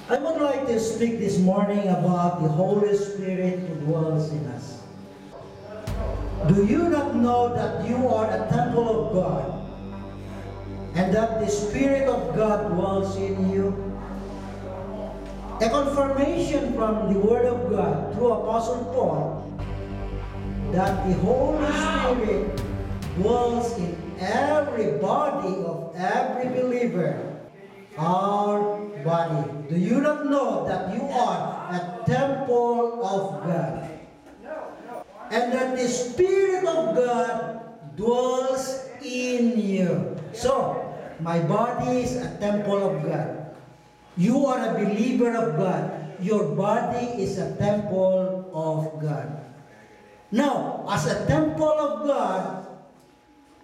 I would like to speak this morning about the Holy Spirit who dwells in us. Do you not know that you are a temple of God and that the Spirit of God dwells in you? A confirmation from the Word of God through Apostle Paul that the Holy Spirit dwells in every body of every believer, our body. Do you not know that you are a temple of God? And that the Spirit of God dwells in you. So, my body is a temple of God. You are a believer of God. Your body is a temple of God. Now, as a temple of God,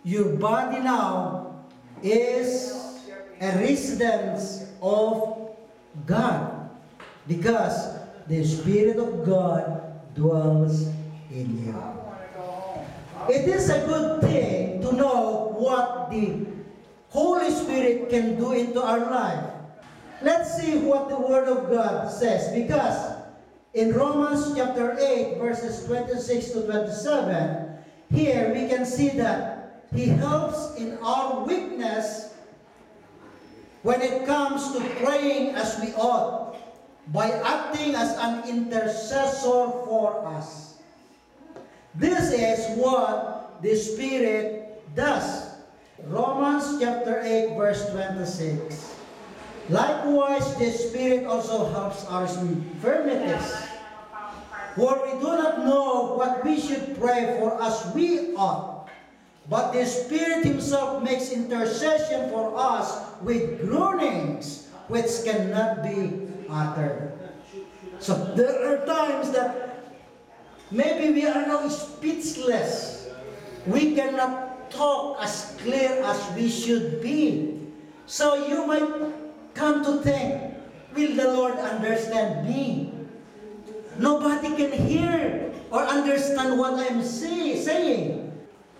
your body now is a residence of God because the Spirit of God dwells in you. It is a good thing to know what the Holy Spirit can do into our life. Let's see what the Word of God says, because in Romans chapter 8 verses 26 to 27, here we can see that He helps in our weakness when it comes to praying as we ought, by acting as an intercessor for us. This is what the Spirit does. Romans chapter 8 verse 26. Likewise, the Spirit also helps our infirmities. For we do not know what we should pray for as we ought. But the Spirit Himself makes intercession for us with groanings which cannot be uttered. So there are times that maybe we are now speechless. We cannot talk as clear as we should be. So you might come to think, will the Lord understand me? Nobody can hear or understand what I'm saying.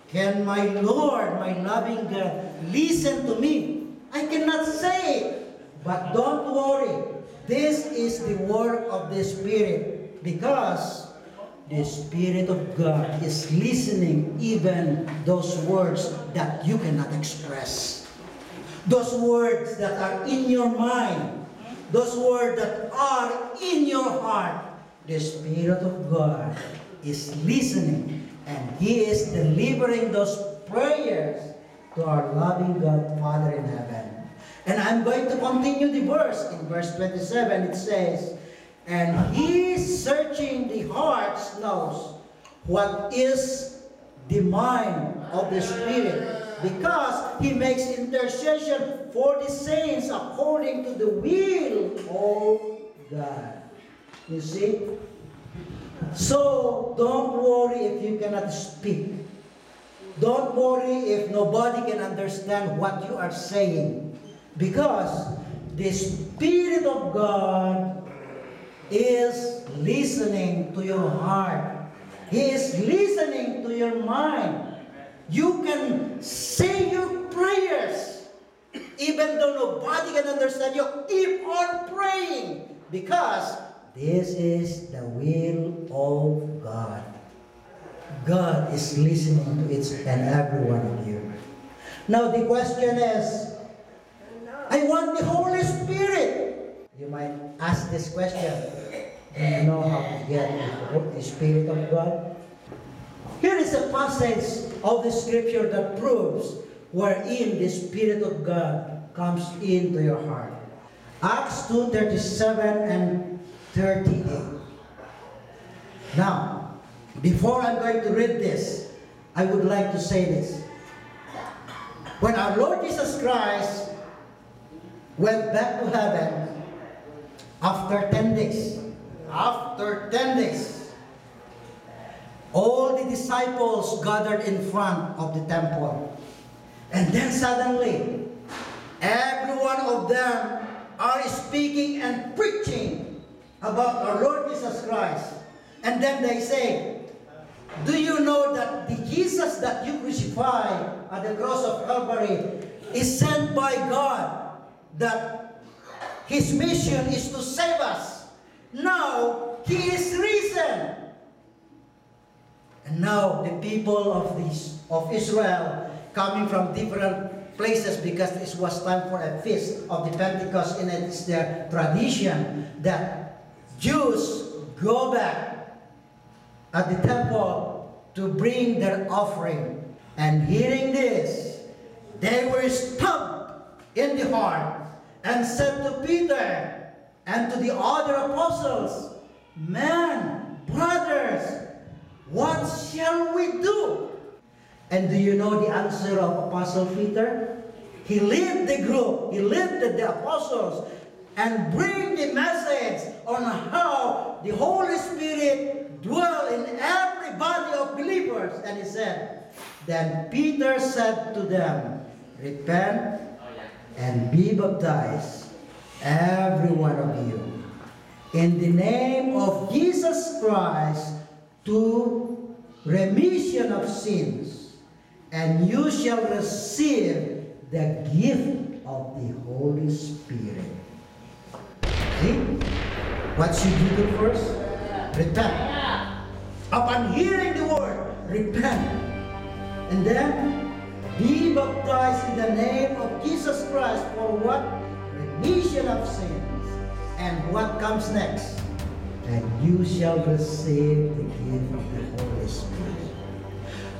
Can my Lord, my loving God, listen to me? I cannot say it. But don't worry. This is the work of the Spirit, because the Spirit of God is listening even those words that you cannot express. Those words that are in your mind, those words that are in your heart, the Spirit of God is listening, and He is delivering those prayers to our loving God, Father in heaven. And I'm going to continue the verse. In verse 27 it says, and He searching the hearts knows what is the mind of the Spirit, because He makes intercession for the saints according to the will of God. You see? So, don't worry if you cannot speak. Don't worry if nobody can understand what you are saying, because the Spirit of God is listening to your heart. He is listening to your mind. You can say your prayers even though nobody can understand you. Keep on praying, because this is the will of God. God is listening to each and every one of you. Now the question is, I want the Holy Spirit. You might ask this question. Do you know how to get the Spirit of God? Here is a passage of the Scripture that proves wherein the Spirit of God comes into your heart. Acts 2:37 and 38. Now, before I'm going to read this, I would like to say this. When our Lord Jesus Christ went back to heaven after 10 days, all the disciples gathered in front of the temple. And then suddenly, every one of them are speaking and preaching about our Lord Jesus Christ. And then they say, do you know that the Jesus that you crucified at the cross of Calvary is sent by God, that His mission is to save us. Now, He is risen. And now, the people of Israel, coming from different places, because this was time for a feast of the Pentecost, and it is their tradition that Jews go back at the temple to bring their offering. And hearing this, they were stumped in the heart and said to Peter and to the other apostles, "Men, brothers, what shall we do?" And do you know the answer of Apostle Peter? He led the group, he led the apostles, and bring the message on how the Holy Spirit dwell in every body of believers. And he said, then Peter said to them, "Repent and be baptized, every one of you, in the name of Jesus Christ, to remission of sins, and you shall receive the gift of the Holy Spirit." See? What should you do first? Repent. Upon hearing the word, repent. And then, be baptized in the name of Jesus Christ for what? Remission of sins. And what comes next? And you shall receive the gift of the Holy Spirit.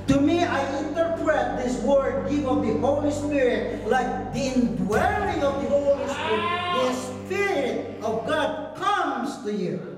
To me, I interpret this word, gift of the Holy Spirit, like the indwelling of the Holy Spirit. The Spirit of God comes to you.